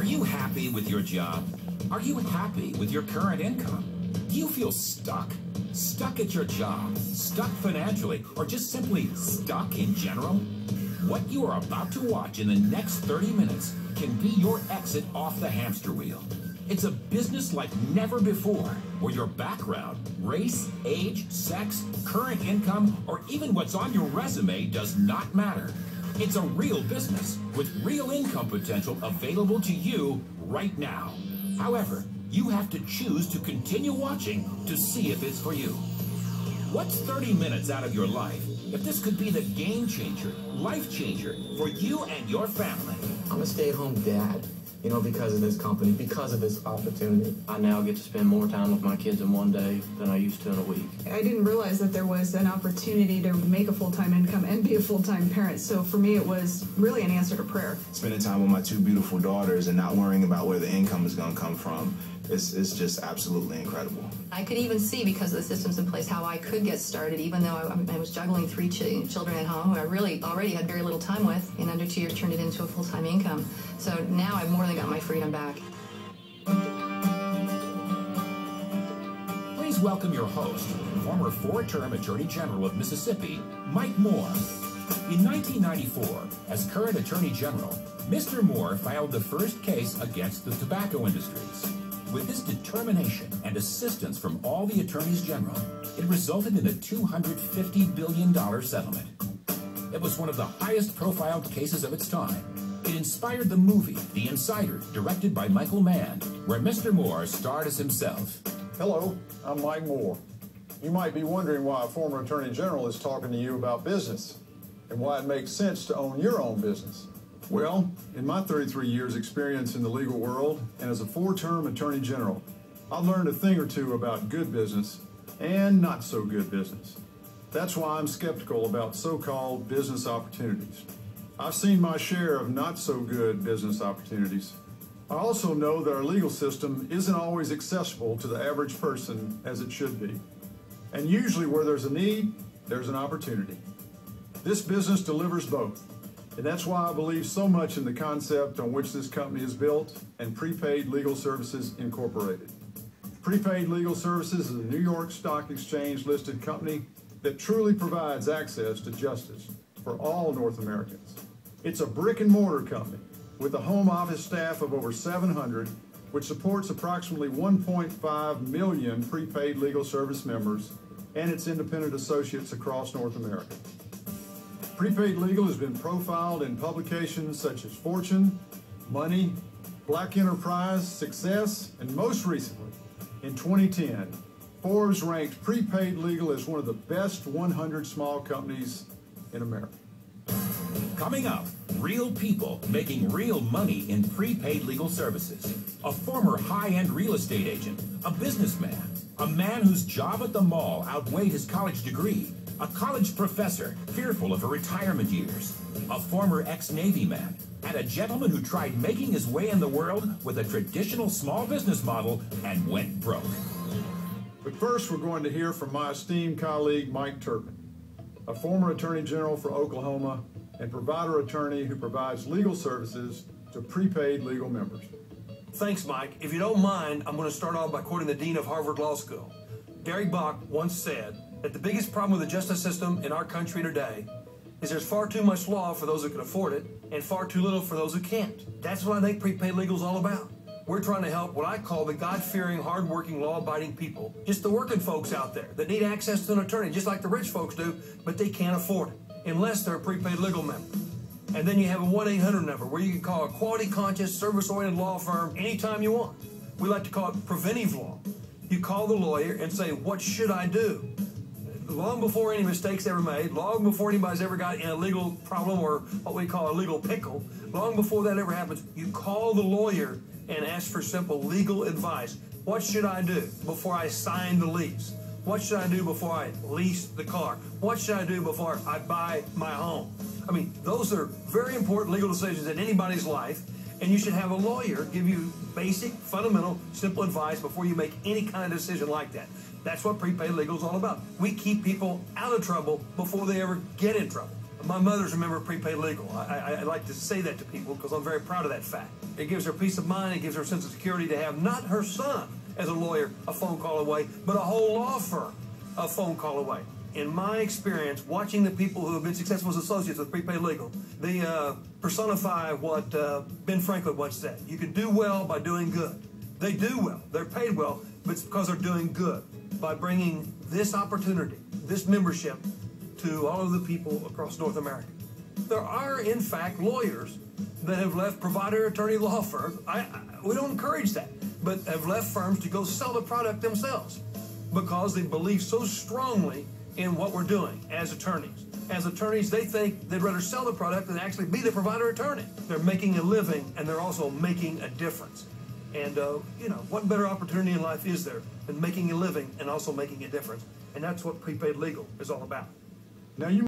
Are you happy with your job? Are you happy with your current income? Do you feel stuck? Stuck at your job? Stuck financially? Or just simply stuck in general? What you are about to watch in the next 30 minutes can be your exit off the hamster wheel. It's a business like never before, where your background, race, age, sex, current income, or even what's on your resume does not matter. It's a real business with real income potential available to you right now. However, you have to choose to continue watching to see if it's for you. What's 30 minutes out of your life if this could be the game changer, life changer for you and your family? I'm a stay-at-home dad, you know, because of this company, because of this opportunity. I now get to spend more time with my kids in one day than I used to in a week. I didn't realize that there was an opportunity to make a full-time income and be a full-time parent. So for me, it was really an answer to prayer. Spending time with my two beautiful daughters and not worrying about where the income is going to come from is just absolutely incredible. I could even see, because of the systems in place, how I could get started, even though I was juggling 3 children at home who I really already had very little time with. In under 2 years, turned it into a full-time income. So now I've more than got my freedom back. Please welcome your host, former 4-term Attorney General of Mississippi, Mike Moore. In 1994, as current Attorney General, Mr. Moore filed the first case against the tobacco industries. With his determination and assistance from all the attorneys general, it resulted in a $250 billion settlement. It was one of the highest profiled cases of its time. It inspired the movie The Insider, directed by Michael Mann, where Mr. Moore starred as himself. Hello, I'm Mike Moore. You might be wondering why a former Attorney General is talking to you about business and why it makes sense to own your own business. Well, in my 33 years experience in the legal world and as a 4-term Attorney General, I learned a thing or two about good business and not so good business. That's why I'm skeptical about so-called business opportunities. I've seen my share of not so good business opportunities. I also know that our legal system isn't always accessible to the average person as it should be. And usually where there's a need, there's an opportunity. This business delivers both. And that's why I believe so much in the concept on which this company is built and Prepaid Legal Services Incorporated. Prepaid Legal Services is a New York Stock Exchange listed company that truly provides access to justice for all North Americans. It's a brick and mortar company with a home office staff of over 700, which supports approximately 1.5 million prepaid legal service members and its independent associates across North America. Prepaid Legal has been profiled in publications such as Fortune, Money, Black Enterprise, Success, and most recently, in 2010, Forbes ranked Prepaid Legal as one of the best 100 small companies in America. Coming up, real people making real money in prepaid legal services. A former high-end real estate agent, a businessman, a man whose job at the mall outweighed his college degree, a college professor fearful of her retirement years, a former ex-Navy man, and a gentleman who tried making his way in the world with a traditional small business model and went broke. But first, we're going to hear from my esteemed colleague, Mike Turpin, a former Attorney General for Oklahoma and provider attorney who provides legal services to prepaid legal members. Thanks, Mike. If you don't mind, I'm going to start off by quoting the Dean of Harvard Law School. Gary Bach once said that the biggest problem with the justice system in our country today is there's far too much law for those who can afford it and far too little for those who can't. That's what I think prepaid legal is all about. We're trying to help what I call the God-fearing, hard-working, law-abiding people, just the working folks out there that need access to an attorney just like the rich folks do, but they can't afford it unless they're a prepaid legal member. And then you have a 1-800 number where you can call a quality-conscious, service-oriented law firm anytime you want. We like to call it preventive law. You call the lawyer and say, what should I do? Long before any mistakes ever made, long before anybody's ever got in a legal problem or what we call a legal pickle, long before that ever happens, you call the lawyer and ask for simple legal advice. What should I do before I sign the lease? What should I do before I lease the car? What should I do before I buy my home? I mean, those are very important legal decisions in anybody's life, and you should have a lawyer give you basic, fundamental, simple advice before you make any kind of decision like that. That's what prepaid legal is all about. We keep people out of trouble before they ever get in trouble. My mother's a member of Prepaid Legal. I like to say that to people because I'm very proud of that fact. It gives her peace of mind. It gives her a sense of security to have not her son as a lawyer a phone call away, but a whole law firm a phone call away. In my experience, watching the people who have been successful as associates with Prepaid Legal, they personify what Ben Franklin once said. You can do well by doing good. They do well. They're paid well, but it's because they're doing good by bringing this opportunity, this membership, to all of the people across North America. There are, in fact, lawyers that have left provider attorney law firms. We don't encourage that, but have left firms to go sell the product themselves because they believe so strongly in what we're doing as attorneys. As attorneys, they think they'd rather sell the product than actually be the provider attorney. They're making a living, and they're also making a difference. And, you know, what better opportunity in life is there than making a living and also making a difference? And that's what Prepaid Legal is all about. Now, you